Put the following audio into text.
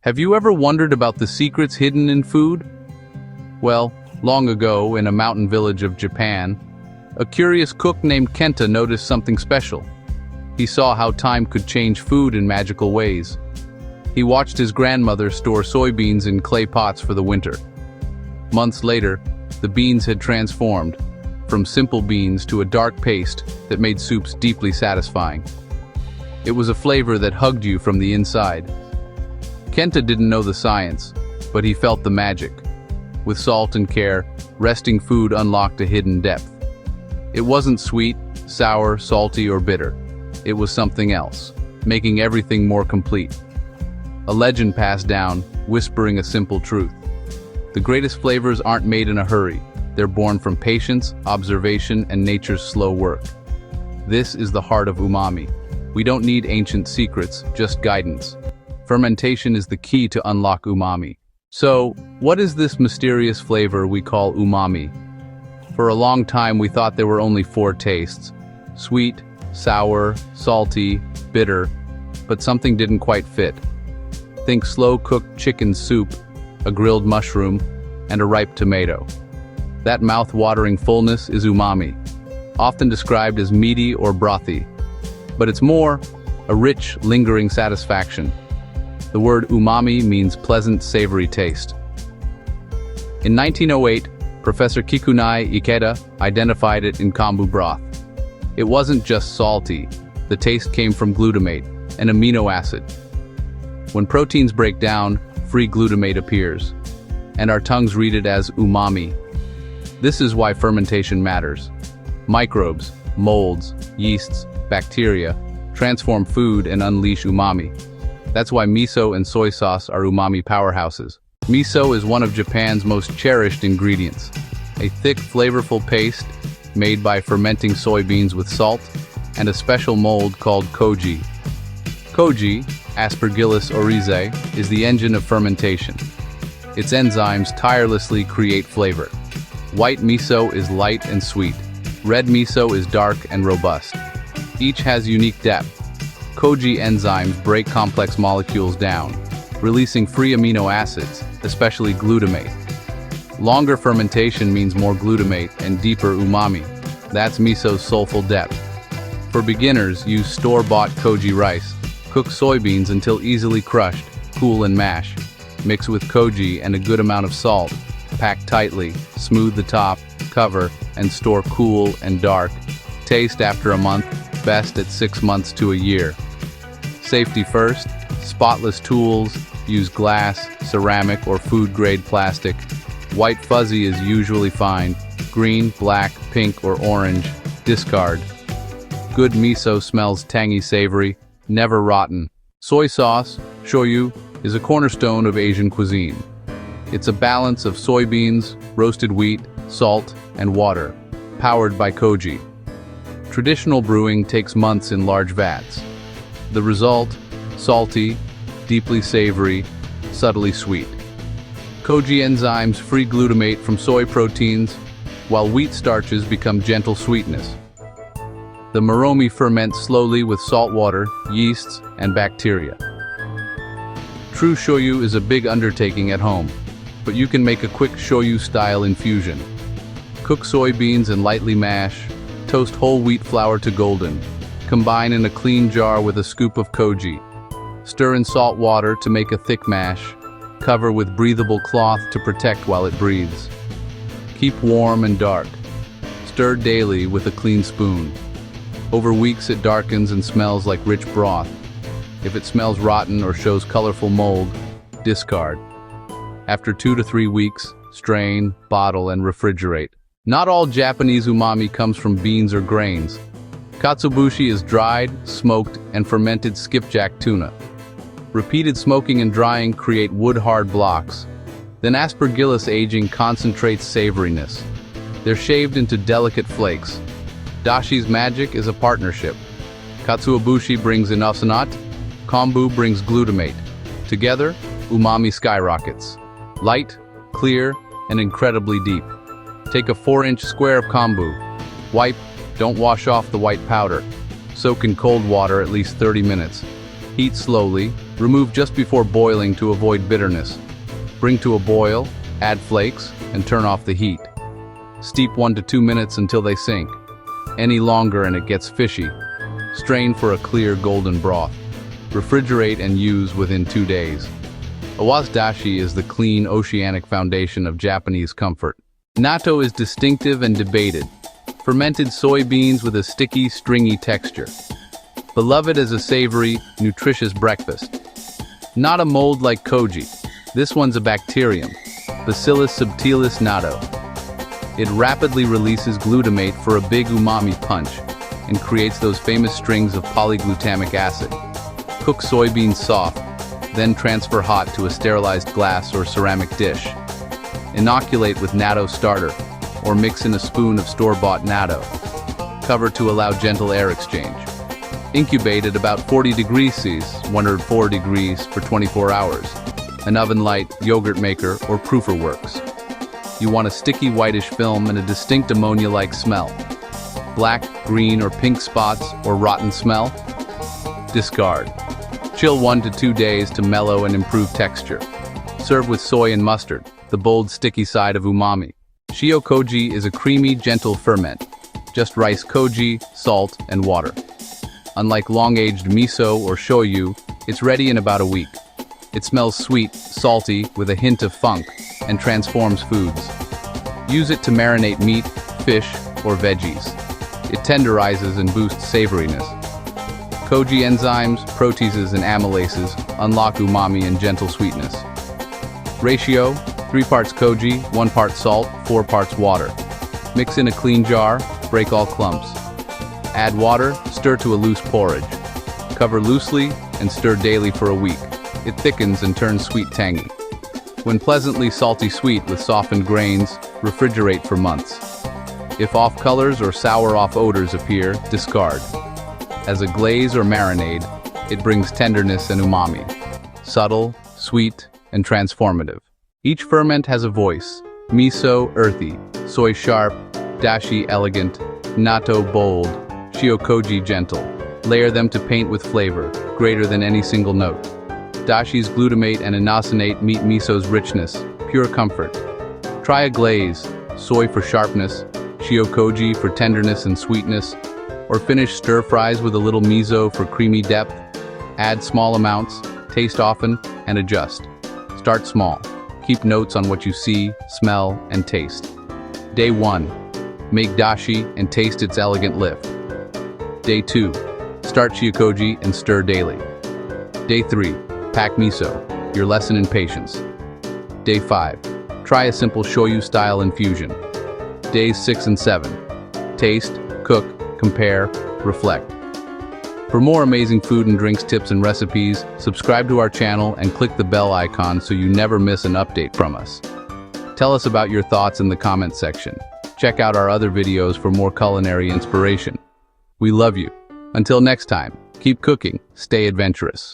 Have you ever wondered about the secrets hidden in food? Well, long ago, in a mountain village of Japan, a curious cook named Kenta noticed something special. He saw how time could change food in magical ways. He watched his grandmother store soybeans in clay pots for the winter. Months later, the beans had transformed, from simple beans to a dark paste that made soups deeply satisfying. It was a flavor that hugged you from the inside. Kenta didn't know the science, but he felt the magic. With salt and care, resting food unlocked a hidden depth. It wasn't sweet, sour, salty, or bitter. It was something else, making everything more complete. A legend passed down, whispering a simple truth. The greatest flavors aren't made in a hurry. They're born from patience, observation, and nature's slow work. This is the heart of umami. We don't need ancient secrets, just guidance. Fermentation is the key to unlock umami. So, what is this mysterious flavor we call umami? For a long time we thought there were only 4 tastes: sweet, sour, salty, bitter, but something didn't quite fit. Think slow-cooked chicken soup, a grilled mushroom, and a ripe tomato. That mouth-watering fullness is umami, often described as meaty or brothy. But it's more, a rich, lingering satisfaction. The word umami means pleasant, savory taste. In 1908, Professor Kikunai Ikeda identified it in kombu broth. It wasn't just salty. The taste came from glutamate, an amino acid. When proteins break down, free glutamate appears, and our tongues read it as umami. This is why fermentation matters. Microbes, molds, yeasts, bacteria transform food and unleash umami. That's why miso and soy sauce are umami powerhouses. Miso is one of Japan's most cherished ingredients. A thick, flavorful paste made by fermenting soybeans with salt and a special mold called koji. Koji, Aspergillus oryzae, is the engine of fermentation. Its enzymes tirelessly create flavor. White miso is light and sweet. Red miso is dark and robust. Each has unique depth. Koji enzymes break complex molecules down, releasing free amino acids, especially glutamate. Longer fermentation means more glutamate and deeper umami. That's miso's soulful depth. For beginners, use store-bought koji rice. Cook soybeans until easily crushed, cool and mash. Mix with koji and a good amount of salt. Pack tightly, smooth the top, cover, and store cool and dark. Taste after a month, best at 6 months to a year. Safety first, spotless tools, use glass, ceramic, or food-grade plastic. White fuzzy is usually fine. Green, black, pink, or orange, discard. Good miso smells tangy savory, never rotten. Soy sauce, shoyu, is a cornerstone of Asian cuisine. It's a balance of soybeans, roasted wheat, salt, and water, powered by koji. Traditional brewing takes months in large vats. The result, salty, deeply savory, subtly sweet. Koji enzymes free glutamate from soy proteins, while wheat starches become gentle sweetness. The moromi ferments slowly with salt water, yeasts, and bacteria. True shoyu is a big undertaking at home, but you can make a quick shoyu-style infusion. Cook soybeans and lightly mash. Toast whole wheat flour to golden. Combine in a clean jar with a scoop of koji. Stir in salt water to make a thick mash. Cover with breathable cloth to protect while it breathes. Keep warm and dark. Stir daily with a clean spoon. Over weeks it darkens and smells like rich broth. If it smells rotten or shows colorful mold, discard. After 2 to 3 weeks, strain, bottle, and refrigerate. Not all Japanese umami comes from beans or grains. Katsuobushi is dried, smoked, and fermented skipjack tuna. Repeated smoking and drying create wood-hard blocks. Then aspergillus aging concentrates savoriness. They're shaved into delicate flakes. Dashi's magic is a partnership. Katsuobushi brings inosanat, kombu brings glutamate. Together, umami skyrockets. Light, clear, and incredibly deep. Take a 4-inch square of kombu. Wipe, don't wash off the white powder. Soak in cold water at least 30 minutes. Heat slowly, Remove just before boiling to avoid bitterness. Bring to a boil, add flakes, and turn off the heat. Steep 1 to 2 minutes until they sink. Any longer and it gets fishy. Strain for a clear golden broth. Refrigerate and use within 2 days. Awashi is the clean, oceanic foundation of Japanese comfort. Natto is distinctive and debated. Fermented soybeans with a sticky, stringy texture. Beloved as a savory, nutritious breakfast. Not a mold like koji. This one's a bacterium, Bacillus subtilis natto. It rapidly releases glutamate for a big umami punch and creates those famous strings of polyglutamic acid. Cook soybeans soft, then transfer hot to a sterilized glass or ceramic dish. Inoculate with natto starter, or mix in a spoon of store-bought natto. Cover to allow gentle air exchange. Incubate at about 40 degrees Celsius, 104 degrees, for 24 hours. An oven-light yogurt maker or proofer works. You want a sticky whitish film and a distinct ammonia-like smell. Black, green, or pink spots or rotten smell? Discard. Chill 1 to 2 days to mellow and improve texture. Serve with soy and mustard, the bold, sticky side of umami. Shio koji is a creamy, gentle ferment. Just rice koji, salt, and water. Unlike long-aged miso or shoyu, it's ready in about a week. It smells sweet, salty, with a hint of funk, and transforms foods. Use it to marinate meat, fish, or veggies. It tenderizes and boosts savoriness. Koji enzymes, proteases, and amylases unlock umami and gentle sweetness. Ratio: 3 parts koji, 1 part salt, 4 parts water. Mix in a clean jar, break all clumps. Add water, stir to a loose porridge. Cover loosely and stir daily for a week. It thickens and turns sweet-tangy. When pleasantly salty-sweet with softened grains, refrigerate for months. If off colors or sour-off odors appear, discard. As a glaze or marinade, it brings tenderness and umami. Subtle, sweet, and transformative. Each ferment has a voice. Miso, earthy. Soy, sharp. Dashi, elegant. Natto, bold. Shiokoji, gentle. Layer them to paint with flavor, greater than any single note. Dashi's glutamate and inosinate meet miso's richness, pure comfort. Try a glaze, soy for sharpness, shiokoji for tenderness and sweetness, or finish stir-fries with a little miso for creamy depth. Add small amounts, taste often, and adjust. Start small. Keep notes on what you see, smell, and taste. Day 1. Make dashi and taste its elegant lift. Day 2. Start shiokoji and stir daily. Day 3. Pack miso, your lesson in patience. Day 5. Try a simple shoyu-style infusion. Days 6 and 7. Taste, cook, compare, reflect. For more amazing food and drinks tips and recipes, subscribe to our channel and click the bell icon so you never miss an update from us. Tell us about your thoughts in the comment section. Check out our other videos for more culinary inspiration. We love you. Until next time, keep cooking, stay adventurous.